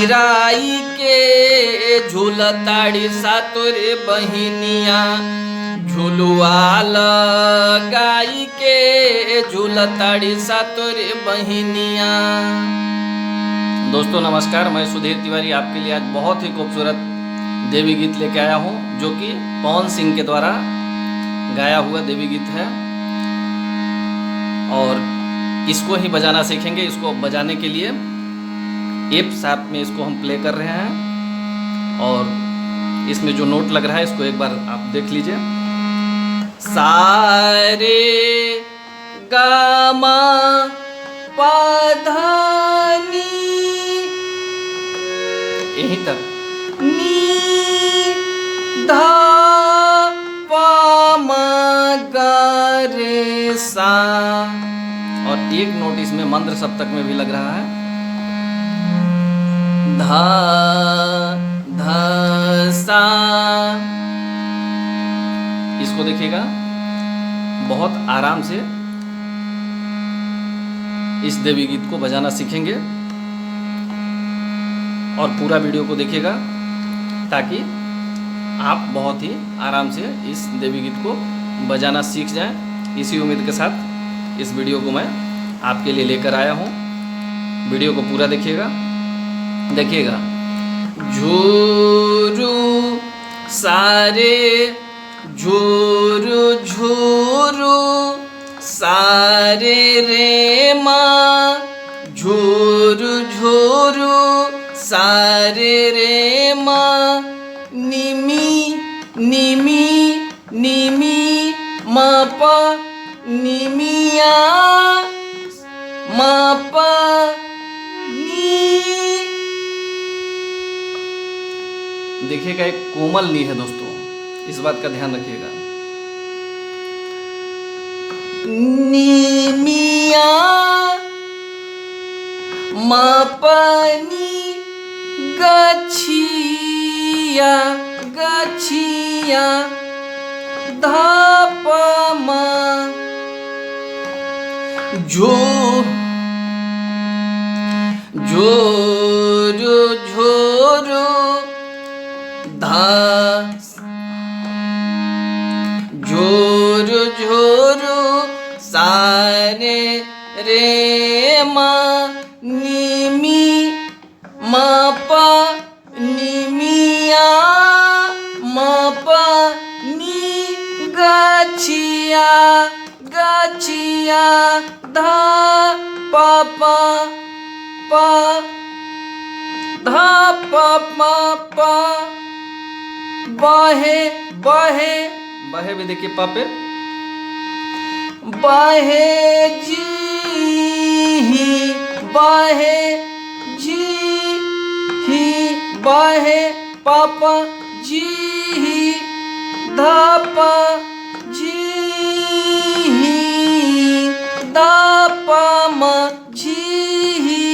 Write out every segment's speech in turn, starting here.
राई के झूलताड़ी सातोरे बहिनिया, झुलुआ लगाई के झूलताड़ी सातोरे बहिनिया। दोस्तों नमस्कार, मैं सुधीर तिवारी आपके लिए आज बहुत ही खूबसूरत देवी गीत लेके आया हूँ, जो कि पवन सिंह के द्वारा गाया हुआ देवी गीत है। और इसको ही बजाना सीखेंगे। इसको बजाने के लिए एफ शार्प में इसको हम प्ले कर रहे हैं, और इसमें जो नोट लग रहा है इसको एक बार आप देख लीजिए। सारे गामा पाधानी, यहीं तक नी धा पा मा गा रे सा, और एक नोट इसमें मंद्र सप्तक में भी लग रहा है, धा धा सा। इसको देखिएगा, बहुत आराम से इस देवी गीत को बजाना सीखेंगे, और पूरा वीडियो को देखिएगा ताकि आप बहुत ही आराम से इस देवी गीत को बजाना सीख जाएं। इसी उम्मीद के साथ इस वीडियो को मैं आपके लिए लेकर आया हूं। वीडियो को पूरा देखिएगा। झूरू सारे झूरू झूरू सारे रे माँ, झूरू झूरू सारे रे माँ, निमी निमी निमी माँ पा निमिया माँ पा नी। देखिएगा, एक कोमल नी है दोस्तों, इस बात का ध्यान रखिएगा। निमिया मापनी गछिया गछिया धाप मा जो झोरो झोरो धा झोरो झोरो सारे रे माँ, निमी माँ पा निमिया माँ पा नी गछिया गछिया धा पा पा पा धा पा पा पा। बहे बहे बहे भी देखिए, पा पे बहे जी ही बहे जी ही बहे पापा जी ही धापा जी ही धापा मा जी ही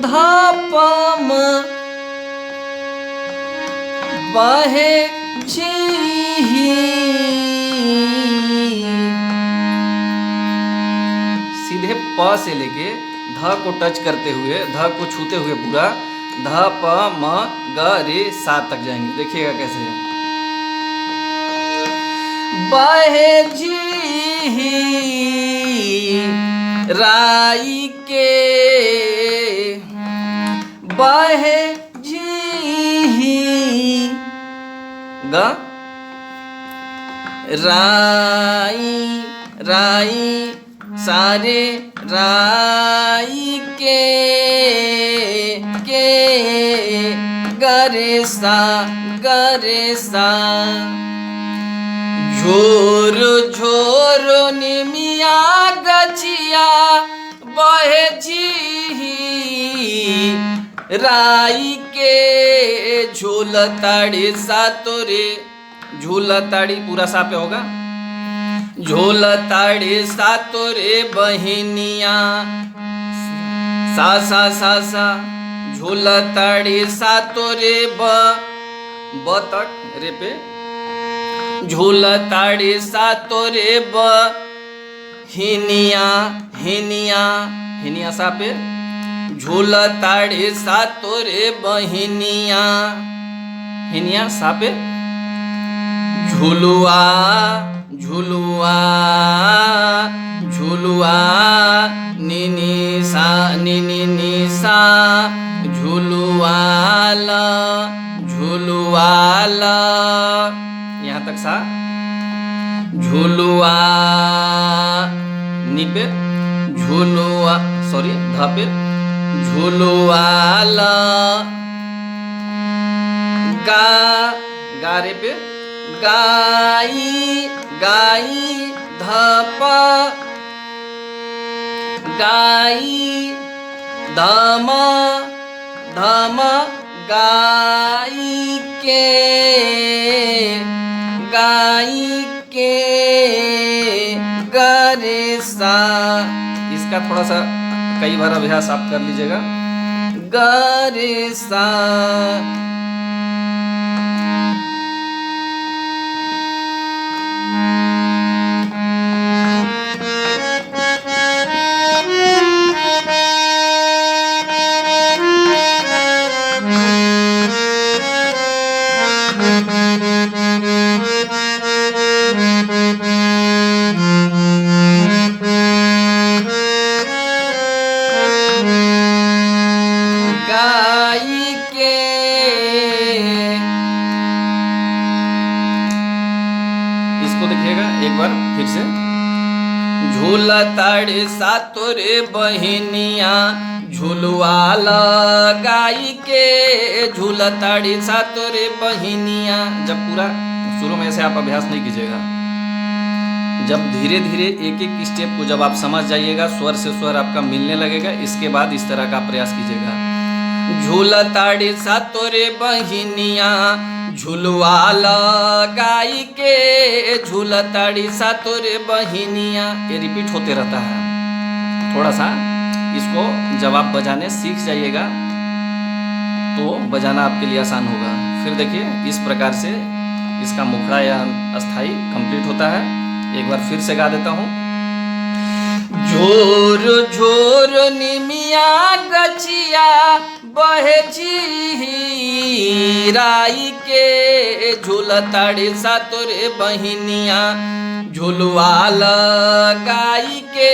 धापा मा बहे जी ही। सीधे प से लेके ध को टच करते हुए, ध को छूते हुए पूरा ध प म ग रे सा तक जाएंगे। देखिएगा कैसे है। बहे जी राई के बहे जी ग राई राई सारे राई के गरे सा झोरो झोरो निमिया गछिया बहे जी राई के झूलताड़ी सातोरे, झूलताड़ी पूरा सा पे होगा, झूलताड़ी सातोरे बहिनिया सा सा सा सा, झूलताड़ी सातोरे ब तक रे पे, झूलताड़ी सातोरे ब हिनिया हिनिया हिनिया सा पे, झूलताड़ी सा तोरे बहिनिया, हिनिया सा पे झुलुआ झुलुआ झुलुआ नी सा नी सा झुलुआला झुलुआला, यहाँ तक सा झुलुआ नी पे झुलुआ सॉरी ध पे झुलुआला, गा रे पे गाई गाई धप गाई धम धम गाई के गरे सा, इसका थोड़ा सा कई बार अभ्यास आप कर लीजिएगा। गरे सा एक बार फिर से। झूलताड़ी सा तोरे बहिनिया झुलुआ लगाई के, झूलताड़ी सा तोरे बहिनिया। जब पूरा शुरू में से आप अभ्यास नहीं कीजिएगा, जब धीरे धीरे एक एक स्टेप को जब आप समझ जाइएगा, स्वर से स्वर आपका मिलने लगेगा, इसके बाद इस तरह का प्रयास कीजिएगा। झूलताड़ी सा तोरे बहिनिया झुलुआ लगाई के, झूलताड़ी सा तोरे बहिनिया। ये रिपीट होते रहता है। थोड़ा सा इसको जब आप बजाने सीख जाइएगा तो बजाना आपके लिए आसान होगा। फिर देखिए इस प्रकार से इसका मुखड़ा या अस्थाई कंप्लीट होता है। एक बार फिर से गा देता हूँ। झोर झोर निमिया गछिया बहे राई के, झूलताड़ी सा तोरे बहिनिया झुलुआ लगाई के,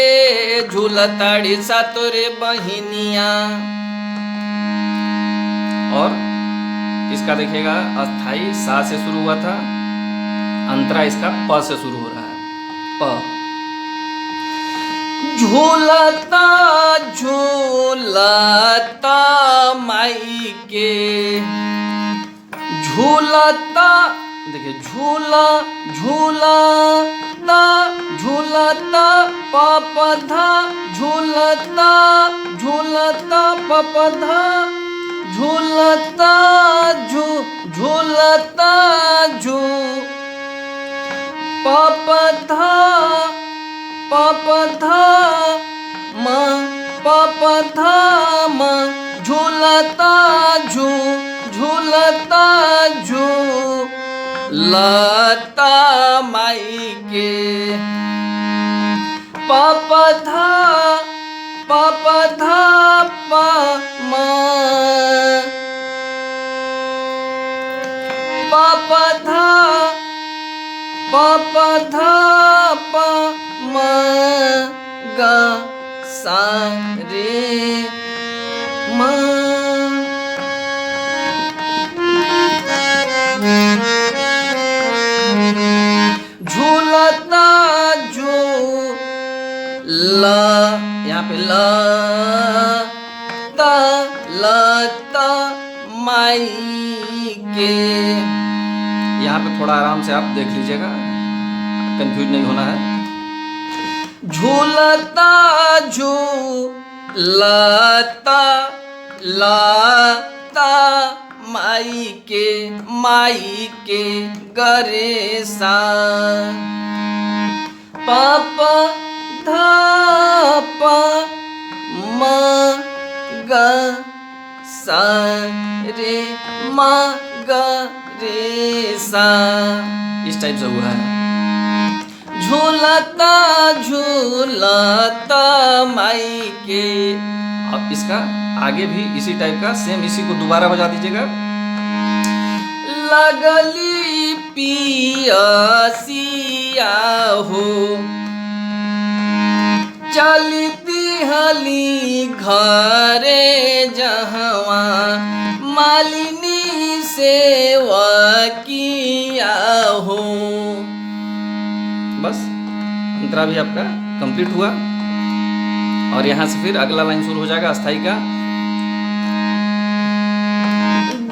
झूलताड़ी सा तोरे बहिनिया। और इसका देखिएगा अस्थाई सा से शुरू हुआ था, अंतरा इसका प से शुरू हो रहा है। प झूलता झूलता माई के, झूलता देखिए झूला झूलता झूलता पपधा, झूलता झूलता पपधा, झूलता झूलता पपधा पपधा म पपधा म, झूलता झूलता झूलता माई के, पपधा पपधा प म, पपधा पपधा प म ग सा रे म। झूलता झूल, यहाँ पे लता माई के, यहाँ पे थोड़ा आराम से आप देख लीजिएगा, कंफ्यूज नहीं होना है। झूलता झूलता लता माई के गरे सा, पप धा प म ग सा रे म ग रे सा, इस टाइप से हुआ है। झूलता झूलता माई के, अब इसका आगे भी इसी टाइप का सेम इसी को दोबारा बजा दीजिएगा। लगली पियसिया हो चलती हली घरे जहवा मालिनी सेवा किया हो। बस अंतरा भी आपका कंप्लीट हुआ और यहाँ से फिर अगला लाइन शुरू हो जाएगा अस्थाई का।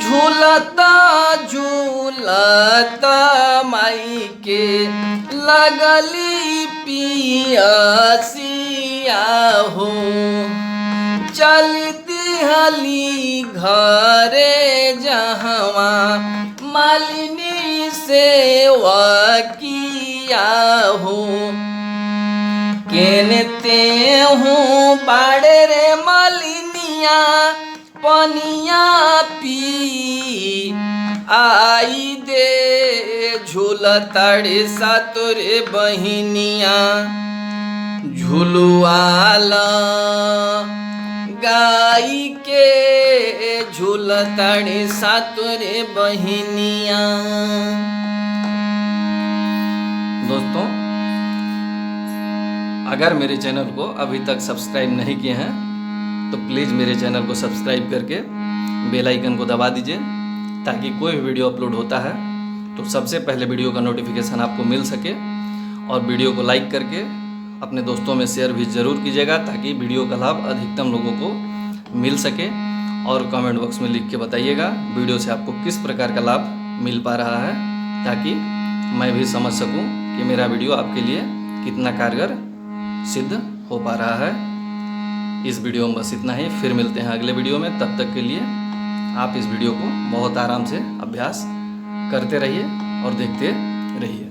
झूलता झूलता माई के लगली पियसिया हो चलती हली घरे जहवा मालिनी सेवा किया हो। केनते हूँ बाड़े रे मालिनिया पनिया पी आई दे झूलताड़े सातोरे बहिनिया झुलुआला गाई के झूलताड़े सातोरे बहिनिया। दोस्तों, अगर मेरे चैनल को अभी तक सब्सक्राइब नहीं किए हैं तो प्लीज़ मेरे चैनल को सब्सक्राइब करके बेल आइकन को दबा दीजिए ताकि कोई भी वीडियो अपलोड होता है तो सबसे पहले वीडियो का नोटिफिकेशन आपको मिल सके। और वीडियो को लाइक करके अपने दोस्तों में शेयर भी ज़रूर कीजिएगा ताकि वीडियो का लाभ अधिकतम लोगों को मिल सके। और कमेंट बॉक्स में लिख के बताइएगा वीडियो से आपको किस प्रकार का लाभ मिल पा रहा है ताकि मैं भी समझ सकूं कि मेरा वीडियो आपके लिए कितना कारगर सिद्ध हो पा रहा है। इस वीडियो में बस इतना ही, फिर मिलते हैं अगले वीडियो में। तब तक के लिए आप इस वीडियो को बहुत आराम से अभ्यास करते रहिए और देखते रहिए।